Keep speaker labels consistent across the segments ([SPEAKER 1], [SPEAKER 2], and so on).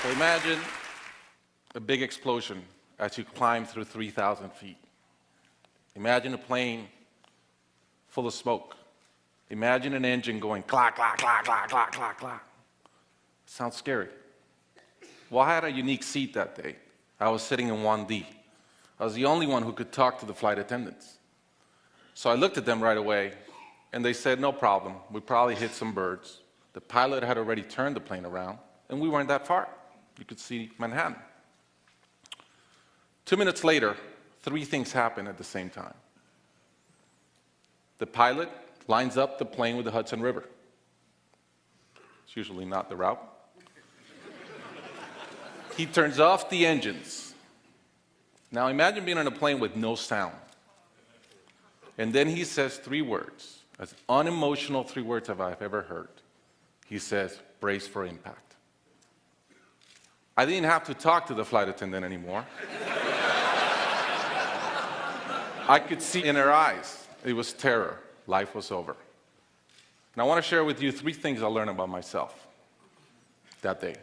[SPEAKER 1] So imagine a big explosion as you climb through 3,000 feet. Imagine a plane full of smoke. Imagine an engine going clack, clack, clack, clack, clack, clack, clack. Sounds scary. Well, I had a unique seat that day. I was sitting in 1D. I was the only one who could talk to the flight attendants. So I looked at them right away, and they said, no problem. We probably hit some birds. The pilot had already turned the plane around, and we weren't that far. You could see Manhattan. 2 minutes later, 3 things happened at the same time. The pilot lines up the plane with the Hudson River. It's usually not the route. He turns off the engines. Now imagine being on a plane with no sound. And then he says 3 words, as unemotional 3 words as I've ever heard. He says, brace for impact. I didn't have to talk to the flight attendant anymore. I could see in her eyes, it was terror. Life was over. And I want to share with you 3 things I learned about myself that day.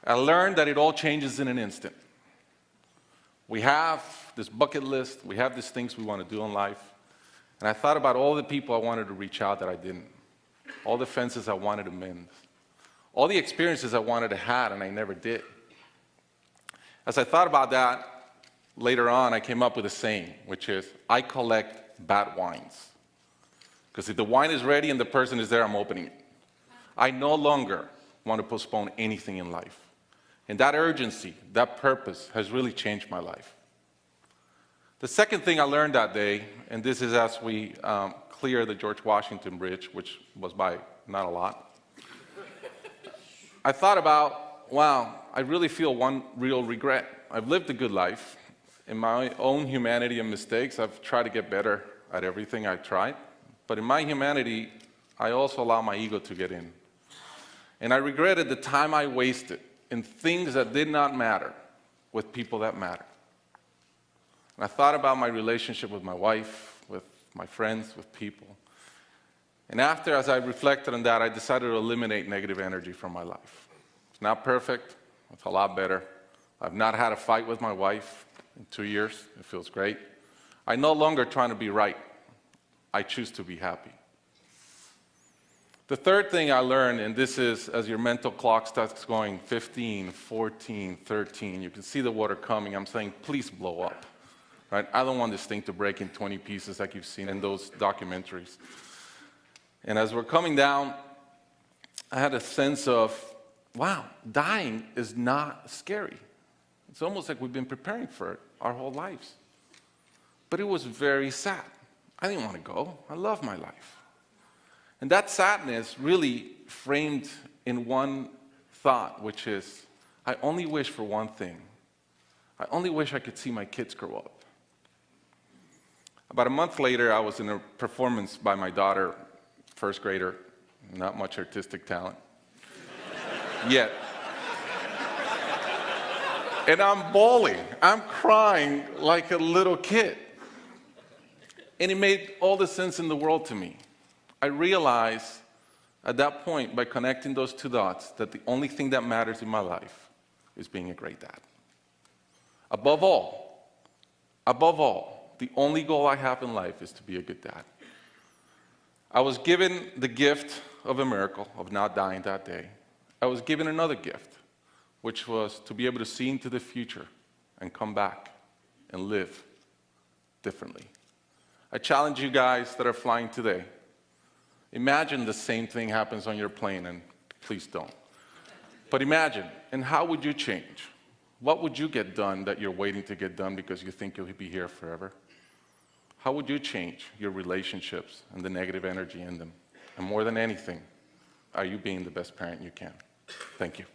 [SPEAKER 1] I learned that it all changes in an instant. We have this bucket list, we have these things we want to do in life, and I thought about all the people I wanted to reach out that I didn't, all the fences I wanted to mend, all the experiences I wanted to have and I never did. As I thought about that, later on I came up with a saying, which is, I collect bad wines. Because if the wine is ready and the person is there, I'm opening it. I no longer want to postpone anything in life. And that urgency, that purpose has really changed my life. The second thing I learned that day, and this is as we clear the George Washington Bridge, which was by not a lot, I thought about, wow, I really feel one real regret. I've lived a good life. In my own humanity and mistakes, I've tried to get better at everything I've tried. But in my humanity, I also allow my ego to get in. And I regretted the time I wasted in things that did not matter with people that matter. And I thought about my relationship with my wife, with my friends, with people. And after, as I reflected on that, I decided to eliminate negative energy from my life. It's not perfect. It's a lot better. I've not had a fight with my wife in 2 years. It feels great. I'm no longer trying to be right. I choose to be happy. The third thing I learned, and this is as your mental clock starts going 15, 14, 13, you can see the water coming. I'm saying, please blow up. Right? I don't want this thing to break in 20 pieces like you've seen in those documentaries. And as we're coming down, I had a sense of, wow, dying is not scary. It's almost like we've been preparing for it our whole lives. But it was very sad. I didn't want to go. I love my life. And that sadness really framed in one thought, which is, I only wish for one thing. I only wish I could see my kids grow up. About a month later, I was in a performance by my daughter, first grader, not much artistic talent, yet. And I'm bawling, I'm crying like a little kid. And it made all the sense in the world to me. I realized at that point, by connecting those 2 dots, that the only thing that matters in my life is being a great dad. Above all, the only goal I have in life is to be a good dad. I was given the gift of a miracle of not dying that day. I was given another gift, which was to be able to see into the future and come back and live differently. I challenge you guys that are flying today. Imagine the same thing happens on your plane, and please don't. But imagine, and how would you change? What would you get done that you're waiting to get done because you think you'll be here forever? How would you change your relationships and the negative energy in them? And more than anything, are you being the best parent you can? Thank you.